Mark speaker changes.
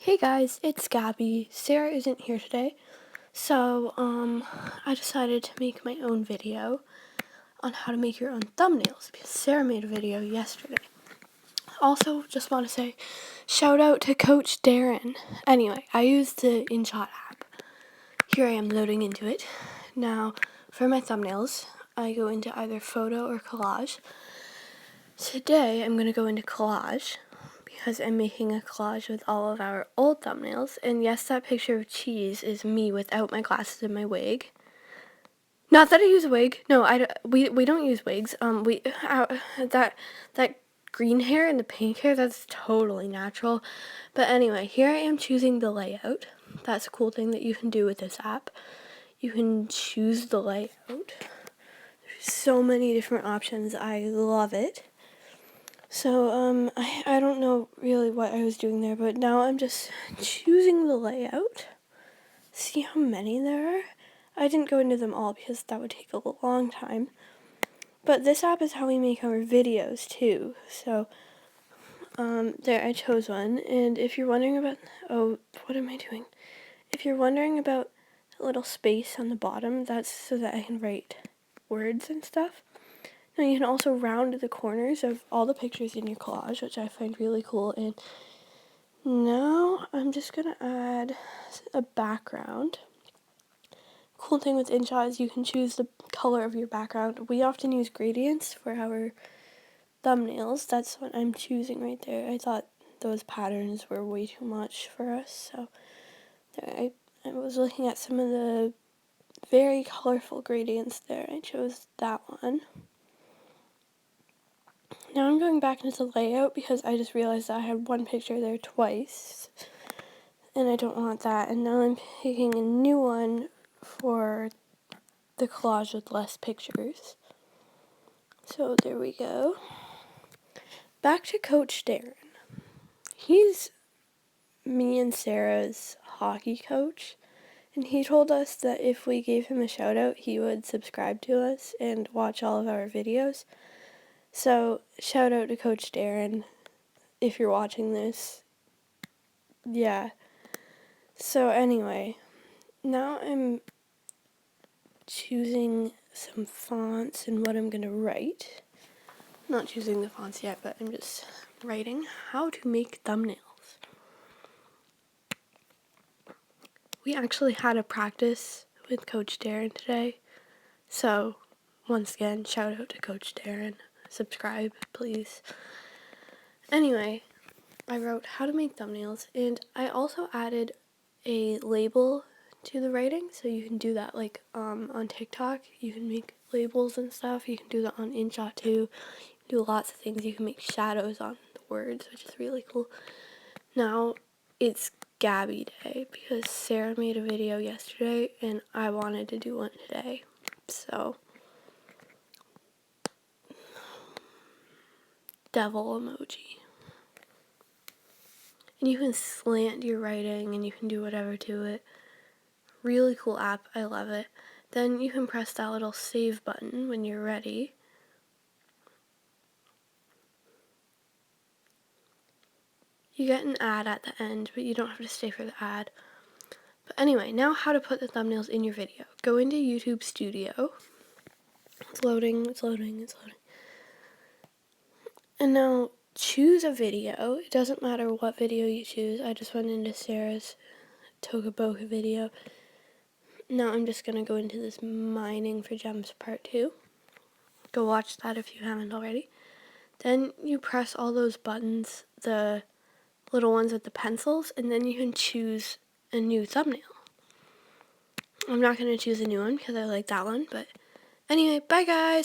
Speaker 1: Hey guys, it's Gabby. Sarah isn't here today, so I decided to make my own video on how to make your own thumbnails because Sarah made a video yesterday. Also, just want to say shout out to Coach Darren. Anyway, I used the InShot app. Here I am loading into it. Now, for my thumbnails, I go into either photo or collage. Today, I'm going to go into collage because I'm making a collage with all of our old thumbnails. And yes, that picture of cheese is me without my glasses and my wig. Not that I use a wig. No, we don't use wigs. That green hair and the pink hair, that's totally natural. But anyway, here I am choosing the layout. That's a cool thing that you can do with this app. You can choose the layout. There's so many different options. I love it. So, I don't know really what I was doing there, but now I'm just choosing the layout. See how many there are? I didn't go into them all because that would take a long time. But this app is how we make our videos too. So, there I chose one. And if you're wondering about, what am I doing? If you're wondering about the little space on the bottom, that's so that I can write words and stuff. Now you can also round the corners of all the pictures in your collage, which I find really cool. And now I'm just going to add a background. Cool thing with InShot is you can choose the color of your background. We often use gradients for our thumbnails. That's what I'm choosing right there. I thought those patterns were way too much for us. So there, I was looking at some of the very colorful gradients there. I chose that one. Now I'm going back into the layout because I just realized that I had one picture there twice, and I don't want that. And now I'm picking a new one for the collage with less pictures. So there we go. Back to Coach Darren. He's me and Sarah's hockey coach, and he told us that if we gave him a shout out, he would subscribe to us and watch all of our videos. So, shout out to Coach Darren, if you're watching this. Yeah. So anyway, now I'm choosing some fonts and what I'm going to write. I'm not choosing the fonts yet, but I'm just writing how to make thumbnails. We actually had a practice with Coach Darren today. So, once again, shout out to Coach Darren. Subscribe, please. Anyway, I wrote how to make thumbnails, and I also added a label to the writing, so you can do that like on TikTok. You can make labels and stuff. You can do that on InShot too. You can do lots of things. You can make shadows on the words, which is really cool. Now it's Gabby Day because Sarah made a video yesterday and I wanted to do one today. So, devil emoji. And you can slant your writing and you can do whatever to it. Really cool app. I love it. Then you can press that little save button when you're ready. You get an ad at the end, but you don't have to stay for the ad. But anyway, now how to put the thumbnails in your video. Go into YouTube Studio. It's loading. And now choose a video. It doesn't matter what video you choose. I just went into Sarah's Toga Boca video. Now I'm just going to go into this mining for gems part 2. Go watch that if you haven't already. Then you press all those buttons, the little ones with the pencils, and then you can choose a new thumbnail. I'm not going to choose a new one because I like that one, but anyway, bye guys!